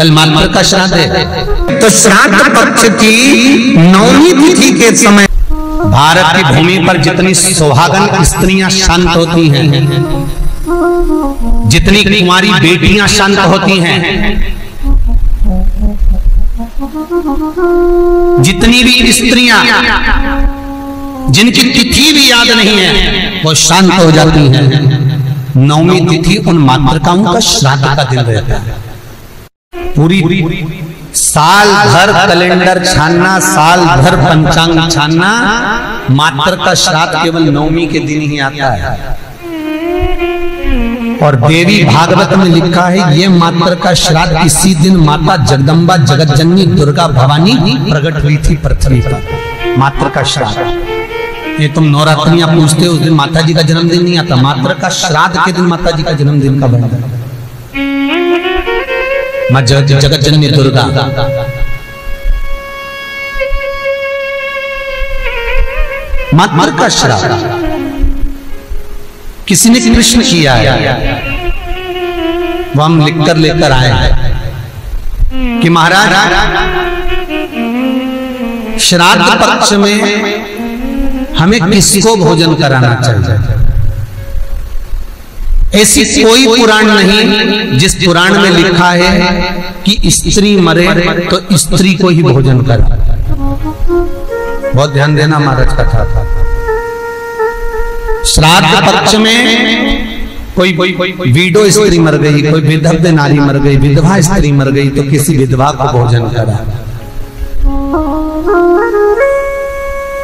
कल मात्र का श्राद्ध है। तो श्राद्ध पक्ष की नौमी तिथि के समय भारत की भूमि पर जितनी सुहागन स्त्रियां शांत होती हैं, जितनी कुंवारी बेटियां शांत होती हैं, जितनी भी स्त्रियां जिनकी तिथि भी याद नहीं है वो शांत हो जाती हैं। नौमी तिथि उन मातृकाओं का श्राद्ध का दिन रहता है। पूरी साल भर कैलेंडर छानना, साल भर पंचांग छानना, मात्र का श्राद्ध केवल नौमी के दिन ही आता है। और देवी भागवत में लिखा है ये मात्र का श्राद्ध इसी दिन माता जगदम्बा जगतजननी दुर्गा भवानी प्रकट हुई थी पृथ्वी पर। मात्र का श्राद्ध, ये तुम नवरात्रियां पूछते हो, उस दिन माता जी का जन्मदिन नहीं आता, मात्र का श्राद्ध के दिन माता जी का जन्मदिन का बनता है। मां जगतजननी दुर्गा, मात्र का श्राद्ध किसी ने कृष्ण किया है, वो हम लिखकर लेकर आए हैं कि महाराज श्राद्ध पक्ष में हमें किसको भोजन कराना चाहिए। ऐसी कोई पुराण नहीं जिस पुराण में लिखा है कि स्त्री मरे तो स्त्री को ही भोजन करा। बहुत ध्यान देना महाराज कथा। श्राद्ध पक्ष में कोई विडो स्त्री मर गई, कोई विधव नारी मर गई, विधवा स्त्री मर गई तो किसी विधवा को भोजन करा।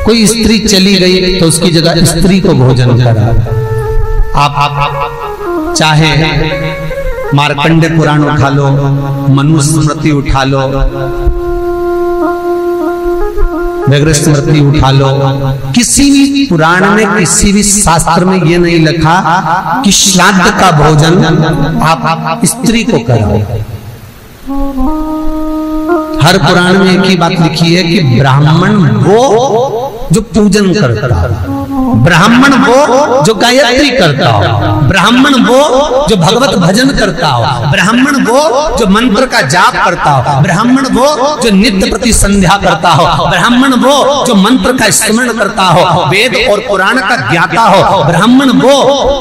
कोई स्त्री चली गई तो उसकी जगह स्त्री को भोजन करा। आप चाहे मार्कंडे पुराण उठा लो, मनुस्मृति उठा लो, व्याघ्र स्मृति उठा लो, किसी भी पुराण में किसी भी शास्त्र में ये नहीं लिखा कि श्राद्ध का भोजन आप स्त्री को कराओ। हर पुराण में एक ही बात लिखी है कि ब्राह्मण वो जो पूजन करता हो, ब्राह्मण वो जो गायत्री करता हो, ब्राह्मण वो जो भगवत भजन करता हो, ब्राह्मण वो जो मंत्र का जाप करता हो, ब्राह्मण वो जो नित्य प्रति संध्या करता हो, ब्राह्मण वो जो मंत्र का स्मरण करता हो, वेद और पुराण का ज्ञाता हो, ब्राह्मण वो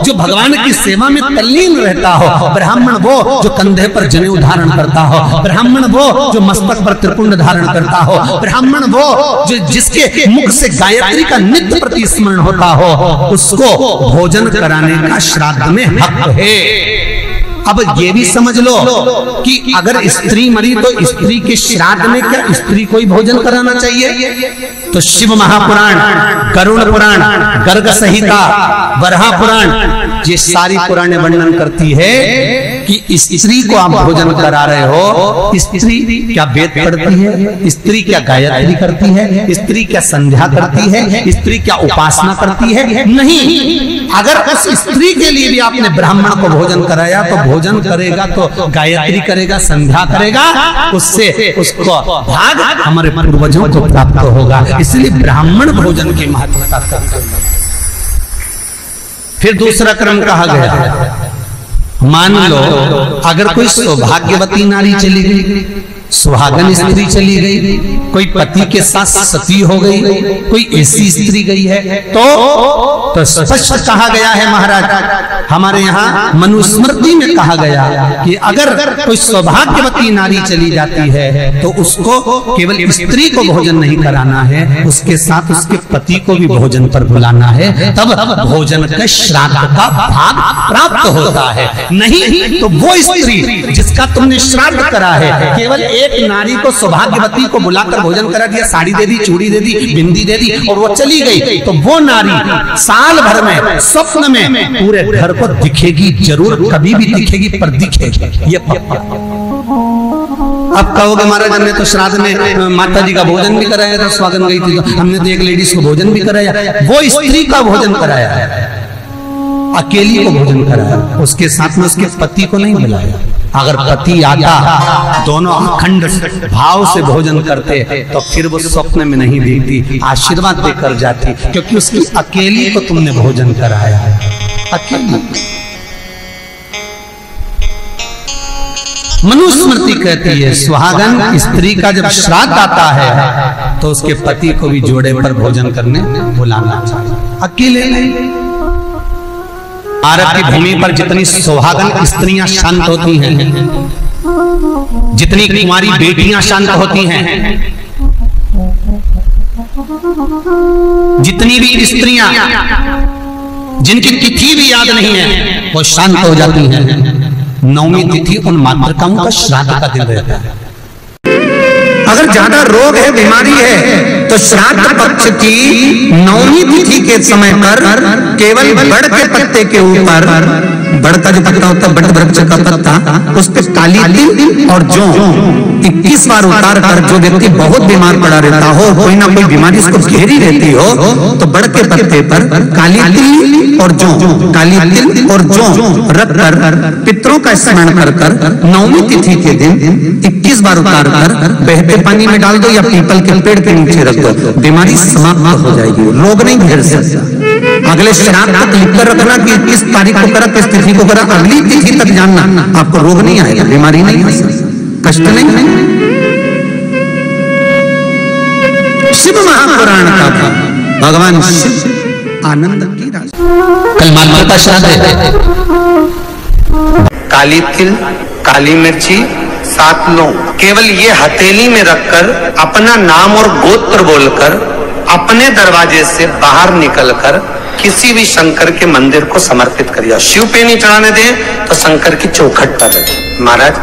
जो भगवान की सेवा में तल्लीन रहता हो, ब्राह्मण वो जो कंधे पर जनेऊ धारण करता हो, ब्राह्मण वो जो मस्तक पर त्रिपुंड धारण करता हो, ब्राह्मण वो जो जिसके मुख से गायत्री का नित्य प्रति स्मरण होता हो, उसको भोजन कराने का श्राद्ध में हक है। अब ये भी समझ लो कि अगर स्त्री मरी तो स्त्री के श्राद्ध में क्या स्त्री को ही भोजन कराना चाहिए? तो शिव महापुराण, गरुड़ पुराण, गर्ग संहिता, वराह पुराण, ये सारी पुराणें वर्णन करती है कि स्त्री को आप भोजन करा रहे हो। स्त्री क्या वेद पढ़ती है? स्त्री क्या गायत्री करती है? स्त्री क्या संध्या करती है? स्त्री क्या उपासना करती है? नहीं। अगर उस स्त्री के लिए भी आपने ब्राह्मण को भोजन कराया तो भोजन करेगा तो गायत्री करेगा, संध्या करेगा, उससे उसको भाग हमारे पूर्वजों को प्राप्त होगा। इसलिए ब्राह्मण भोजन की महत्वता करते हैं। फिर दूसरा क्रम कहा गया, मान लो अगर कोई सौभाग्यवती नारी चली गई, सुहागन स्त्री चली गई, कोई पति के साथ सती हो गई, कोई ऐसी स्त्री गई है तो स्पष्ट कहा गया है महाराज, हमारे यहाँ मनुस्मृति में कहा गया कि अगर कोई सौभाग्यवती नारी चली जाती है तो उसको केवल स्त्री को भोजन नहीं कराना है, उसके साथ उसके पति को भी भोजन पर बुलाना है, तब भोजन के श्राद्ध का भाग प्राप्त होता है। नहीं तो वो स्त्री जिसका तुमने श्राद्ध करा है, केवल एक नारी को सौभाग्यवती को बुलाकर भोजन करा दिया, साड़ी दे दी, चूड़ी दे दी, बिंदी दे दी और वो चली गई, तो वो नारी साल भर में स्वप्न में पूरे घर को दिखेगी, जरूर कभी भी दिखेगी, पर दिखेगी ये पक्का। अब कहोगे महाराज हमने तो श्राद्ध में माता जी का भोजन भी कराया था, स्वागन गई थी तो हमने तो एक लेडीज को भोजन भी कराया, वो स्त्री का भोजन कराया, अकेली को भोजन कराया, उसके साथ में उसके पति को नहीं बुलाया। अगर पति आता, दोनों अखंड भाव से भोजन करते तो फिर वो स्वप्न में नहीं देखती, आशीर्वाद देकर जाती, क्योंकि उसकी अकेली को तुमने भोजन कराया है, अकेली। मनुस्मृति कहती है सुहागन स्त्री का जब श्राद्ध आता है तो उसके पति को भी जोड़े पर भोजन करने बुलाना चाहिए, अकेले नहीं। भारत की भूमि पर जितनी सुहागन स्त्रियां शांत होती हैं, जितनी कुंवारी बेटियां शांत होती हैं, जितनी भी स्त्रियां जिनकी तिथि भी याद नहीं है वो शांत हो जाती हैं। नवमी तिथि उन मातृकाओं का श्राद्ध का दिन रहता है। अगर ज्यादा रोग है, बीमारी है, तो श्राद्ध पक्ष की नवमी तिथि के समय पर केवल बड़ के पत्ते के ऊपर, बड़ का जो पत्ता होता है, बड़ वृक्ष का पत्ता, उस पर काली तिल और जौ 21 बार उतार कर, जो व्यक्ति बहुत बीमार पड़ा रहता हो, कोई ना कोई बीमारी उसको घेरी रहती हो, तो बड़ के पत्ते पर काली तिल और जौ, काली तिल और जौ रख कर पितरों का स्मरण कर कर नवमी तिथि के दिन 21 बार उतार कर बहते पानी में डाल दो या पीपल के पेड़ के नीचे रख दो, बीमारी समाप्त हो जाएगी, रोग नहीं घेर सकता। अगले श्राद्ध तक लिख कर रखना कि किस तारीख को करा, किस तिथि को करा, अगली तिथि तक जानना, आपको रोग नहीं आएगा, बीमारी नहीं आ सकती, कष्ट नहीं। शिव महापुराण का था भगवान शिव आनंद की राशि। कल माता का श्राद्ध है। काली तिल, काली मिर्ची, 7 लौंग, केवल ये हथेली में रखकर अपना नाम और गोत्र बोलकर अपने दरवाजे से बाहर निकलकर किसी भी शंकर के मंदिर को समर्पित करिए। शिव पे नहीं चढ़ाने दें तो शंकर की चौखट पर रखें। महाराज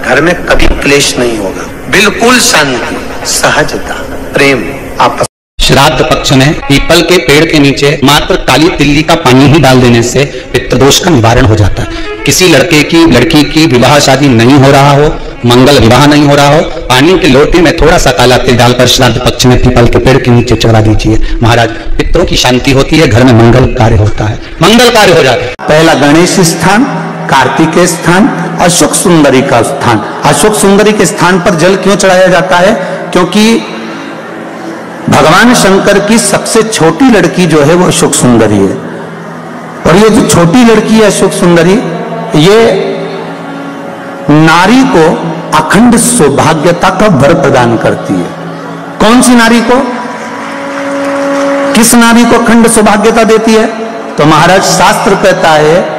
घर में कभी क्लेश नहीं होगा, बिल्कुल शांति, सहजता, प्रेम आपस। श्राद्ध पक्ष में पीपल के पेड़ के नीचे मात्र काली तिल्ली का पानी ही डाल देने से पितृदोष का निवारण हो जाता है। किसी लड़के की लड़की की विवाह शादी नहीं हो रहा हो, मंगल विवाह नहीं हो रहा हो, पानी की लोटी में थोड़ा सा काला तिल डालकर श्राद्ध पक्ष में पीपल के पेड़ के नीचे चढ़ा दीजिए। महाराज पितरों की शांति होती है, घर में मंगल कार्य होता है, मंगल कार्य हो जाता है। पहला गणेश स्थान, कार्तिकेय स्थान, अशोक सुंदरी का स्थान। अशोक सुंदरी के स्थान पर जल क्यों चढ़ाया जाता है? क्योंकि भगवान शंकर की सबसे छोटी लड़की जो है वो अशोक सुंदरी है, और ये जो छोटी लड़की है अशोक सुंदरी, ये नारी को अखंड सौभाग्यता का वर प्रदान करती है। कौन सी नारी को, किस नारी को अखंड सौभाग्यता देती है? तो महाराज शास्त्र कहता है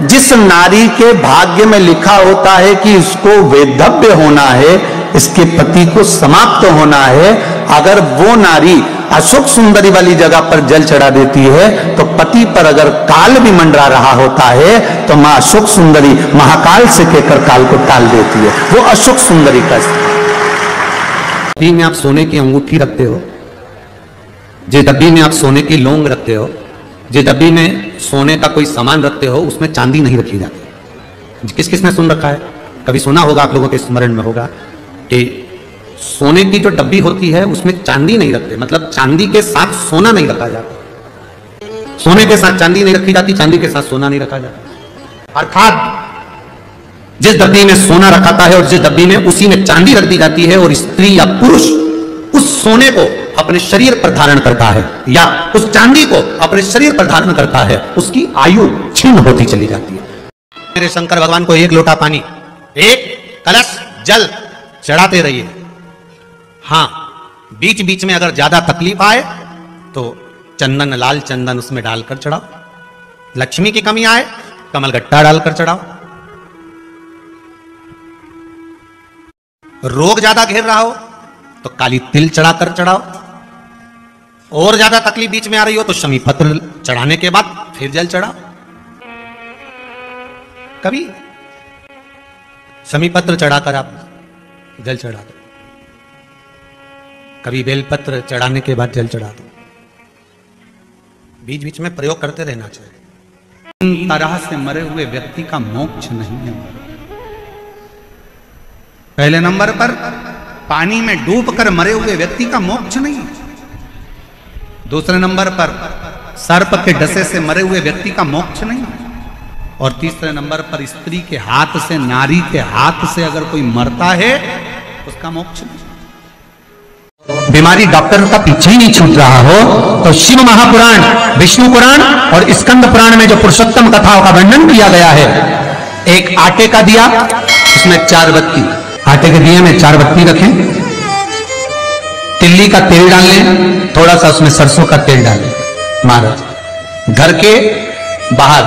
जिस नारी के भाग्य में लिखा होता है कि इसको वैधव्य होना है, इसके पति को समाप्त होना है, अगर वो नारी अशोक सुंदरी वाली जगह पर जल चढ़ा देती है तो पति पर अगर काल भी मंडरा रहा होता है तो मां अशोक सुंदरी महाकाल से कहकर काल को टाल देती है। वो अशोक सुंदरी का डब्बी में आप सोने की अंगूठी रखते हो, जिस डब्बी में आप सोने की लौंग रखते हो, जिस डब्बी में सोने का कोई सामान रखते हो, उसमें चांदी नहीं रखी जाती। किस किसने सुन रखा है? कभी सुना होगा, आप लोगों के स्मरण में होगा कि सोने की जो डब्बी होती है उसमें चांदी नहीं रखते, मतलब चांदी के साथ सोना नहीं रखा जाता। सोने के साथ चांदी नहीं रखी जाती, चांदी के साथ सोना नहीं रखा जाता। अर्थात जिस डब्बी में सोना रखाता है और जिस डब्बी में उसी में चांदी रख दी जाती है, और स्त्री या पुरुष उस सोने को अपने शरीर पर धारण करता है या उस चांदी को अपने शरीर पर धारण करता है, उसकी आयु क्षीण होती चली जाती है। मेरे शंकर भगवान को 1 लोटा पानी, 1 कलश जल चढ़ाते रहिए। हाँ, बीच बीच में अगर ज्यादा तकलीफ आए तो चंदन, लाल चंदन उसमें डालकर चढ़ाओ। लक्ष्मी की कमी आए, कमलगट्टा डालकर चढ़ाओ। रोग ज्यादा घेर रहा हो तो काली तिल चढ़ाकर चढ़ाओ। और ज्यादा तकलीफ बीच में आ रही हो तो शमी पत्र चढ़ाने के बाद फिर जल चढ़ाओ। कभी शमी पत्र चढ़ाकर आप जल चढ़ा दो, कभी बेलपत्र चढ़ाने के बाद जल चढ़ा दो। बीच बीच में प्रयोग करते रहना चाहिए। इन तरह से मरे हुए व्यक्ति का मोक्ष नहीं है। पहले नंबर पर पानी में डूबकर मरे हुए व्यक्ति का मोक्ष नहीं है। दूसरे नंबर पर सर्प के डसे से मरे हुए व्यक्ति का मोक्ष नहीं है। और तीसरे नंबर पर स्त्री के हाथ से, नारी के हाथ से अगर कोई मरता है उसका मोक्ष नहीं। बीमारी डॉक्टर का पीछे ही नहीं छूट रहा हो तो शिव महापुराण, विष्णु पुराण और स्कंद पुराण में जो पुरुषोत्तम कथाओं का वर्णन किया गया है, एक आटे का दिया, उसमें 4 बत्ती, आटे के दिए में 4 बत्ती रखें, तिल्ली का तेल डाल लें, थोड़ा सा उसमें सरसों का तेल डालें। महाराज घर के बाहर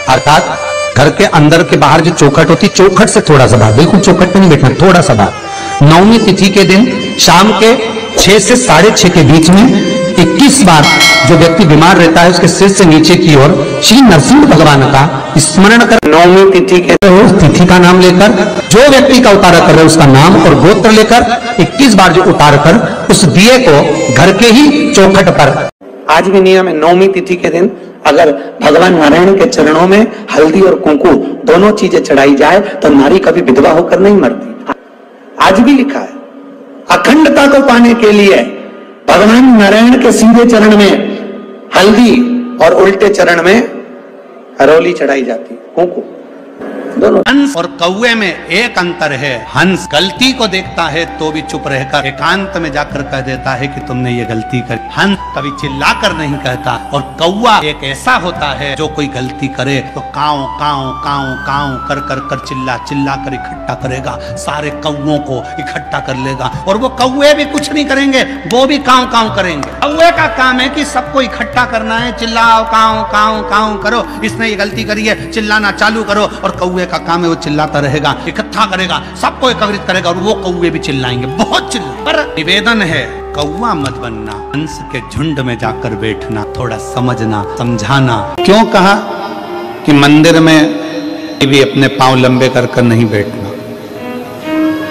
अर्थात घर के अंदर के बाहर जो चौखट होती, चौखट से थोड़ा सा बाहर, बिल्कुल चौखट पे नहीं बैठना, थोड़ा सा बाहर, 9वीं तिथि के दिन शाम के 6 से 6:30 के बीच में 21 बार जो व्यक्ति बीमार रहता है उसके सिर से नीचे की ओर श्री नरसिंह भगवान का स्मरण कर, 9वीं तिथि के उस तिथि का नाम लेकर, जो व्यक्ति का उतारा कर रहे हैं उसका नाम और गोत्र लेकर 21 बार जो उतार कर उस दिए को घर के ही चौखट पर, आज भी नियम है 9वीं तिथि के दिन अगर भगवान नारायण के चरणों में हल्दी और कुंकू दोनों चीजें चढ़ाई जाए तो नारी कभी विधवा होकर नहीं मरती। आज भी लिखा है अखंडता को पाने के लिए भगवान नारायण के सीधे चरण में हल्दी और उल्टे चरण में हरोली चढ़ाई जाती, कुंकू दोनों। हंस और कौवे में एक अंतर है, हंस गलती को देखता है तो भी चुप रहकर एकांत में जाकर कह देता है कि तुमने ये गलती कर। हंस कभी चिल्लाकर नहीं कहता, और कौवा एक ऐसा होता है जो कोई गलती करे तो काऊ काऊ काऊ काऊ कर कर कर चिल्ला चिल्ला कर इकट्ठा करेगा, सारे कौवों को इकट्ठा कर लेगा। और वो कौवे भी कुछ नहीं करेंगे, वो भी काऊ काऊ करेंगे। कौवे का काम है कि सबको इकट्ठा करना है, चिल्लाओ काऊ काऊ काऊ करो, इसने ये गलती करी है, चिल्लाना चालू करो। और कौवे का काम है वो चिल्लाता रहेगा, इकट्ठा करेगा, सबको एकत्रित करेगा, और वो कौवे भी चिल्लाएंगे, बहुत चिल्ला। पर निवेदन है कौवा मत बनना, हंस के झुंड में जाकर बैठना, थोड़ा समझना समझाना। क्यों कहा कि मंदिर में भी अपने पांव लंबे कर कर नहीं बैठना,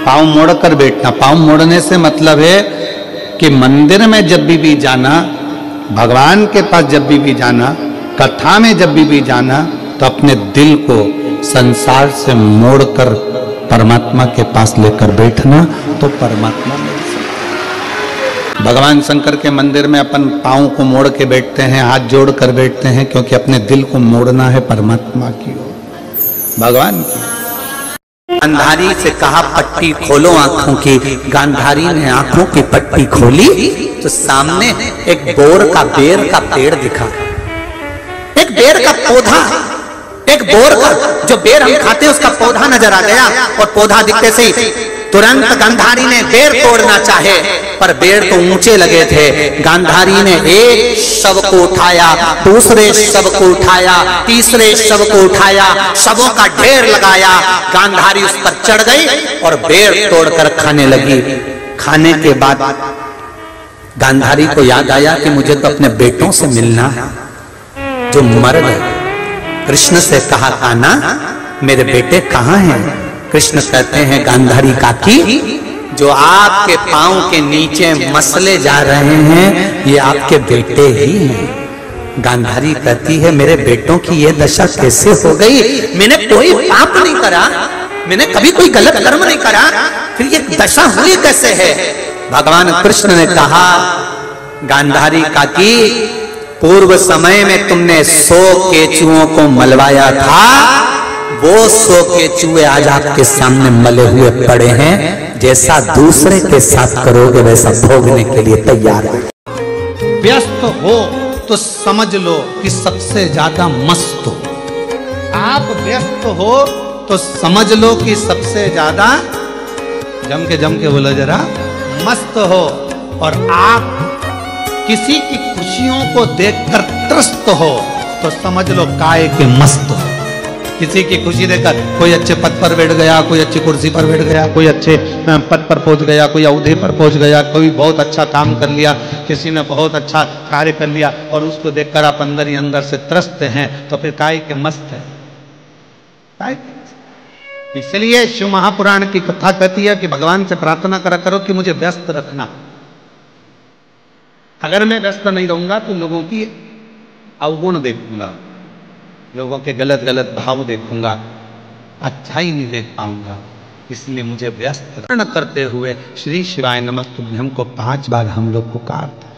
पांव मोड़ कर बैठना। पांव मोड़ने से मतलब है कि मंदिर में जब भी जाना, भगवान के पास जब भी जाना, कथा में जब भी जाना, तो अपने दिल को संसार से मोड़कर परमात्मा के पास लेकर बैठना, तो परमात्मा मिल सकता। भगवान शंकर के मंदिर में अपन पांव को मोड़ के बैठते हैं, हाथ जोड़ कर बैठते हैं, क्योंकि अपने दिल को मोड़ना है परमात्मा की ओर, भगवान की। गांधारी से कहा पट्टी खोलो आंखों की, गांधारी ने आंखों की पट्टी खोली तो सामने एक बोर का बेर का पेड़ दिखा, एक बेर का पौधा, एक बोर का जो बेर हम खाते हैं उसका पौधा नजर आ गया। और पौधा दिखते से तुरंत गांधारी ने बेर तोड़ना चाहे, पर बेर तो ऊंचे लगे थे। गांधारी ने एक शव को उठाया, दूसरे शव को उठाया, तीसरे शव को उठाया, शवों का ढेर लगाया। गांधारी उस पर चढ़ गई और बेर तोड़कर खाने लगी। खाने के बाद गांधारी को याद आया कि मुझे तो अपने बेटों से मिलना है जो मर गए। कृष्ण से कहा, कान्हा मेरे बेटे कहाँ हैं? कृष्ण कहते हैं, गांधारी काकी, जो आपके पांव के नीचे मसले जा रहे हैं ये आपके बेटे ही हैं। गांधारी कहती है, मेरे बेटों की ये दशा कैसे हो गई? मैंने कोई पाप नहीं करा, मैंने कभी कोई गलत कर्म नहीं करा, फिर ये दशा हुई कैसे है? भगवान कृष्ण ने कहा, गांधारी काकी, पूर्व समय में तुमने 100 केचुओं को मलवाया था, वो 100 केचुए आज आपके सामने मले हुए पड़े हैं। जैसा दूसरे के साथ करोगे वैसा भोगने के लिए तैयार है। व्यस्त हो तो समझ लो कि सबसे ज्यादा मस्त हो। आप व्यस्त हो तो समझ लो कि सबसे ज्यादा जम के बोलो जरा, मस्त हो। और आप किसी की खुशियों को देखकर त्रस्त हो तो समझ लो काय के मस्त हो। किसी की खुशी देखकर, कोई अच्छे पद पर बैठ गया, कोई अच्छी कुर्सी पर बैठ गया, कोई अच्छे पद पर पहुंच गया, कोई अवधि पर पहुंच गया, कोई बहुत अच्छा काम कर लिया, किसी ने बहुत अच्छा कार्य कर लिया, और उसको देखकर आप अंदर ही अंदर से त्रस्त हैं, तो फिर काय के मस्त है, काय। इसलिए शिव महापुराण की कथा कहती है कि भगवान से प्रार्थना करा करो कि मुझे व्यस्त रखना। अगर मैं व्यस्त नहीं रहूंगा तो लोगों की अवगुण देखूंगा, लोगों के गलत गलत भाव देखूंगा, अच्छाई नहीं देख पाऊंगा। इसलिए मुझे व्यस्त करते हुए श्री शिवाय नमः तुभ्यं को 5 बार हम लोग पुकारते।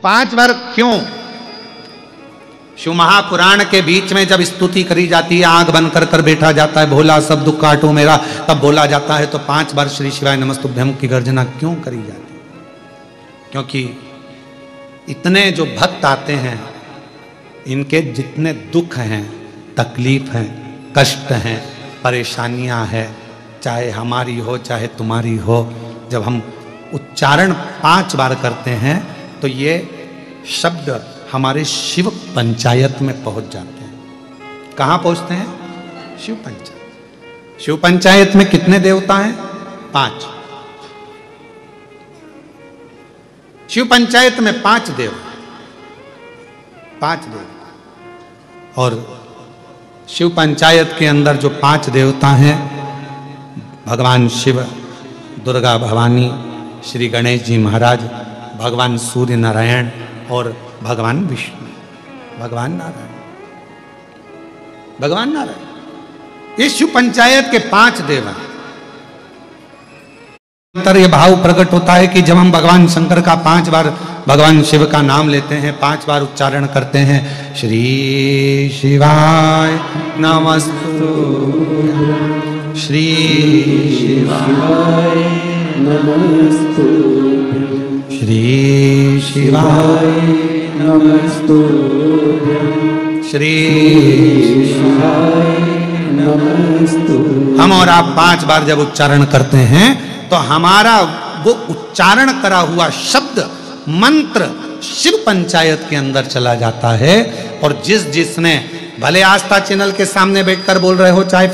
5 बार क्यों? शिव महापुराण के बीच में जब स्तुति करी जाती है, आंख बंद कर कर बैठा जाता है, भोला सब दुख काटो मेरा, तब बोला जाता है। तो 5 बार श्री शिवाय नमः तुभ्यं की गर्जना क्यों करी जाती? क्योंकि इतने जो भक्त आते हैं, इनके जितने दुख हैं, तकलीफ हैं, कष्ट हैं, परेशानियां हैं, चाहे हमारी हो चाहे तुम्हारी हो, जब हम उच्चारण 5 बार करते हैं तो ये शब्द हमारे शिव पंचायत में पहुंच जाते हैं। कहां पहुंचते हैं? शिव पंचायत। शिव पंचायत में कितने देवता हैं? 5। शिव पंचायत में 5 देव, 5 देव। और शिव पंचायत के अंदर जो 5 देवता हैं, भगवान शिव, दुर्गा भवानी, श्री गणेश जी महाराज, भगवान सूर्य नारायण और भगवान विष्णु, भगवान नारायण, भगवान नारायण, ये शिव पंचायत के 5 देव हैं। ये भाव प्रकट होता है कि जब हम भगवान शंकर का 5 बार भगवान शिव का नाम लेते हैं, 5 बार उच्चारण करते हैं, श्री शिवाय नमस्तुभ्यं, श्री शिवाय नमस्तुभ्यं, श्री शिवाय नमस्तुभ्यं, श्री शिवाय नमस्तुभ्यं। हम और आप 5 बार जब उच्चारण करते हैं तो हमारा वो उच्चारण करा हुआ शब्द मंत्र शिव पंचायत के अंदर चला जाता है। और जिसने भले आस्था चैनल के सामने बैठकर बोल रहे हो, चाहे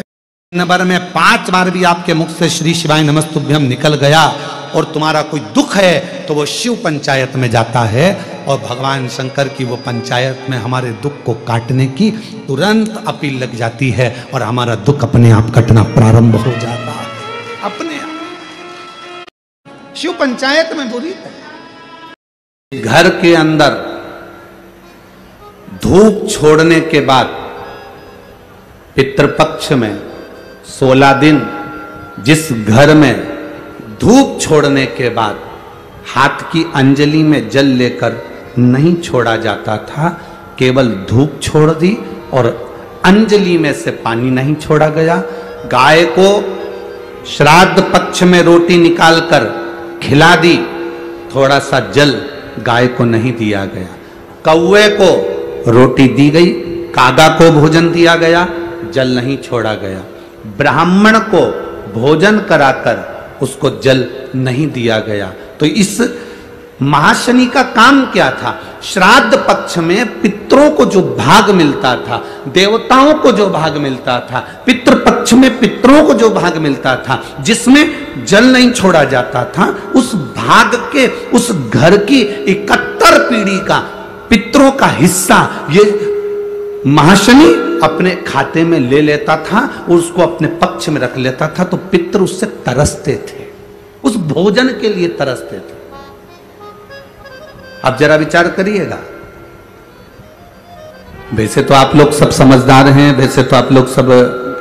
नंबर में 5 बार भी आपके मुख से श्री शिवाय नमस्तुभ्यम निकल गया और तुम्हारा कोई दुख है तो वो शिव पंचायत में जाता है और भगवान शंकर की वो पंचायत में हमारे दुख को काटने की तुरंत अपील लग जाती है और हमारा दुख अपने आप कटना प्रारंभ हो जाता है, अपने आप। शिव पंचायत में बुरी है। घर के अंदर धूप छोड़ने के बाद पितृपक्ष में 16 दिन जिस घर में धूप छोड़ने के बाद हाथ की अंजलि में जल लेकर नहीं छोड़ा जाता था, केवल धूप छोड़ दी और अंजलि में से पानी नहीं छोड़ा गया। गाय को श्राद्ध पक्ष में रोटी निकालकर खिला दी, थोड़ा सा जल गाय को नहीं दिया गया। कौवे को रोटी दी गई, कागा को भोजन दिया गया, जल नहीं छोड़ा गया। ब्राह्मण को भोजन कराकर उसको जल नहीं दिया गया। तो इस महाशनि का काम क्या था? श्राद्ध पक्ष में पितरों को जो भाग मिलता था, देवताओं को जो भाग मिलता था, पितृ पक्ष में पितरों को जो भाग मिलता था, जिसमें जल नहीं छोड़ा जाता था, उस भाग के उस घर की 71 पीढ़ी का पितरों का हिस्सा ये महाशनि अपने खाते में ले लेता था और उसको अपने पक्ष में रख लेता था। तो पितृ उससे तरसते थे, उस भोजन के लिए तरसते थे। अब जरा विचार करिएगा, वैसे तो आप लोग सब समझदार हैं, वैसे तो आप लोग सब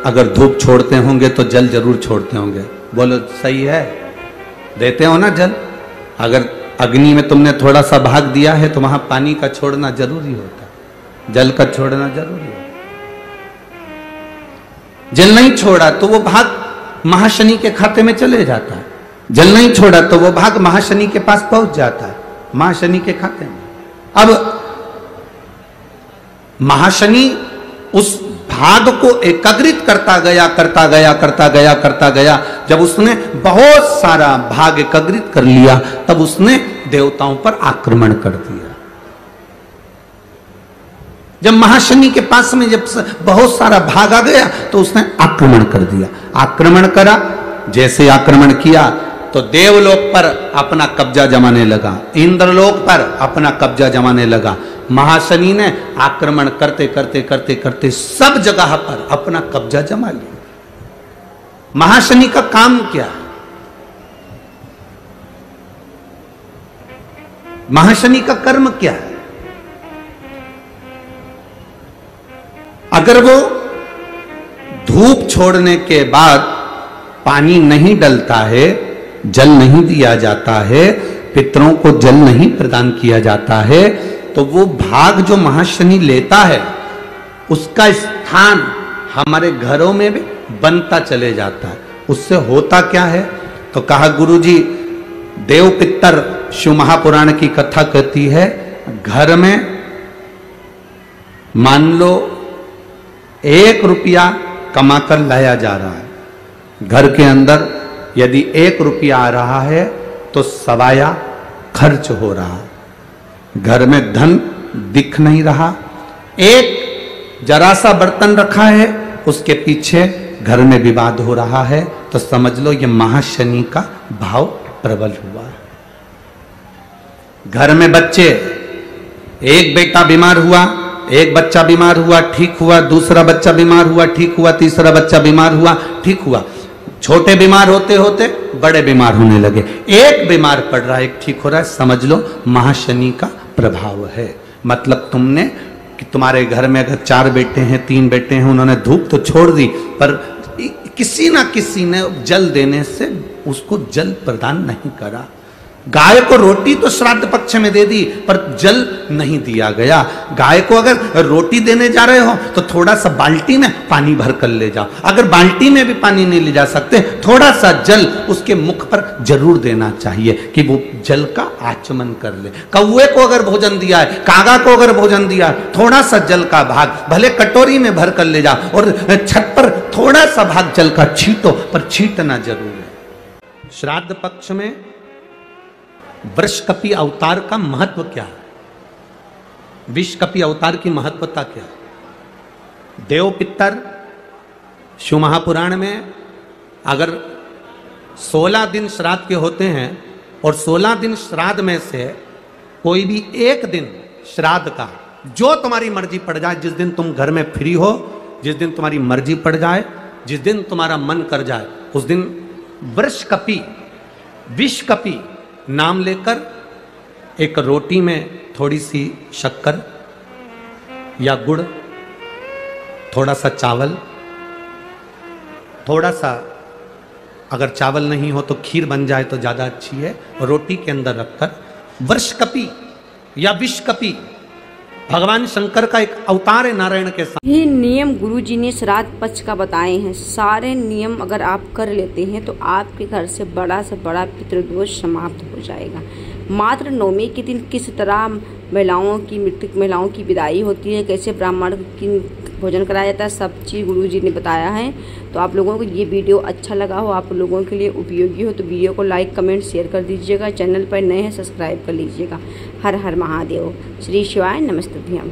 अगर धूप छोड़ते होंगे तो जल जरूर छोड़ते होंगे। बोलो सही है, देते हो ना जल? अगर अग्नि में तुमने थोड़ा सा भाग दिया है तो वहां पानी का छोड़ना जरूरी होता है, जल का छोड़ना जरूरी होता है। जल नहीं छोड़ा तो वो भाग महाशनि के खाते में चले जाता है, जल नहीं छोड़ा तो वो भाग महाशनि के पास पहुंच जाता है, महाशनि के खाते में। अब महाशनि उस भाग को एकाग्रित करता गया। जब उसने बहुत सारा भाग एकाग्रित कर लिया तब उसने देवताओं पर आक्रमण कर दिया। जब महाशनि के पास में जब बहुत सारा भाग आ गया तो उसने आक्रमण कर दिया। आक्रमण करा, जैसे आक्रमण किया तो देवलोक पर अपना कब्जा जमाने लगा, इंद्रलोक पर अपना कब्जा जमाने लगा। महाशनि ने आक्रमण करते सब जगह पर अपना कब्जा जमा लिया। महाशनि का काम क्या है? महाशनि का कर्म क्या है? अगर वो धूप छोड़ने के बाद पानी नहीं डलता है, जल नहीं दिया जाता है, पितरों को जल नहीं प्रदान किया जाता है, तो वो भाग जो महाशनि लेता है उसका स्थान हमारे घरों में भी बनता चले जाता है। उससे होता क्या है? तो कहा गुरुजी, देव पितर शिव महापुराण की कथा कहती है, घर में मान लो 1 रुपया कमाकर लाया जा रहा है, घर के अंदर यदि 1 रुपया आ रहा है तो सवाया खर्च हो रहा, घर में धन दिख नहीं रहा, एक जरा सा बर्तन रखा है उसके पीछे घर में विवाद हो रहा है, तो समझ लो ये महाशनि का भाव प्रबल हुआ। घर में बच्चे, एक बेटा बीमार हुआ, एक बच्चा बीमार हुआ ठीक हुआ, दूसरा बच्चा बीमार हुआ ठीक हुआ, तीसरा बच्चा बीमार हुआ ठीक हुआ, छोटे बीमार होते होते बड़े बीमार होने लगे, एक बीमार पड़ रहा है एक ठीक हो रहा है, समझ लो महाशनि का प्रभाव है। मतलब तुमने कि तुम्हारे घर में अगर 4 बेटे हैं 3 बेटे हैं, उन्होंने धूप तो छोड़ दी पर किसी ना किसी ने जल देने से उसको जल प्रदान नहीं करा। गाय को रोटी तो श्राद्ध पक्ष में दे दी पर जल नहीं दिया गया। गाय को अगर रोटी देने जा रहे हो तो थोड़ा सा बाल्टी में पानी भर कर ले जाओ, अगर बाल्टी में भी पानी नहीं ले जा सकते थोड़ा सा जल उसके मुख पर जरूर देना चाहिए कि वो जल का आचमन कर ले। कौवे को अगर भोजन दिया है, कागा को अगर भोजन दिया है, थोड़ा सा जल का भाग भले कटोरी में भर कर ले जाओ और छत पर थोड़ा सा भाग जल का छींटो, पर छींटना जरूर है। श्राद्ध पक्ष में वृषकपि अवतार का महत्व क्या है? विषकपि अवतार की महत्वता क्या है? देव पितर शिव महापुराण में अगर 16 दिन श्राद्ध के होते हैं और 16 दिन श्राद्ध में से कोई भी एक दिन श्राद्ध का जो तुम्हारी मर्जी पड़ जाए, जिस दिन तुम घर में फ्री हो, जिस दिन तुम्हारी मर्जी पड़ जाए, जिस दिन तुम्हारा मन कर जाए, उस दिन वृषकपि विषकपि नाम लेकर एक रोटी में थोड़ी सी शक्कर या गुड़, थोड़ा सा चावल, थोड़ा सा अगर चावल नहीं हो तो खीर बन जाए तो ज़्यादा अच्छी है, रोटी के अंदर रखकर वृषकपि या विषकपि भगवान शंकर का एक अवतार है नारायण के साथ। ये नियम गुरुजी ने श्राद्ध पक्ष का बताए हैं। सारे नियम अगर आप कर लेते हैं तो आपके घर से बड़ा पितृदोष समाप्त हो जाएगा। मात्र नवमी के दिन किस तरह महिलाओं की मृतक महिलाओं की विदाई होती है, कैसे ब्राह्मण की भोजन कराया जाता है, सब चीज़ गुरुजी ने बताया है। तो आप लोगों को ये वीडियो अच्छा लगा हो, आप लोगों के लिए उपयोगी हो तो वीडियो को लाइक कमेंट शेयर कर दीजिएगा। चैनल पर नए हैं सब्सक्राइब कर लीजिएगा। हर हर महादेव। श्री शिवाय नमस्तुभ्यम।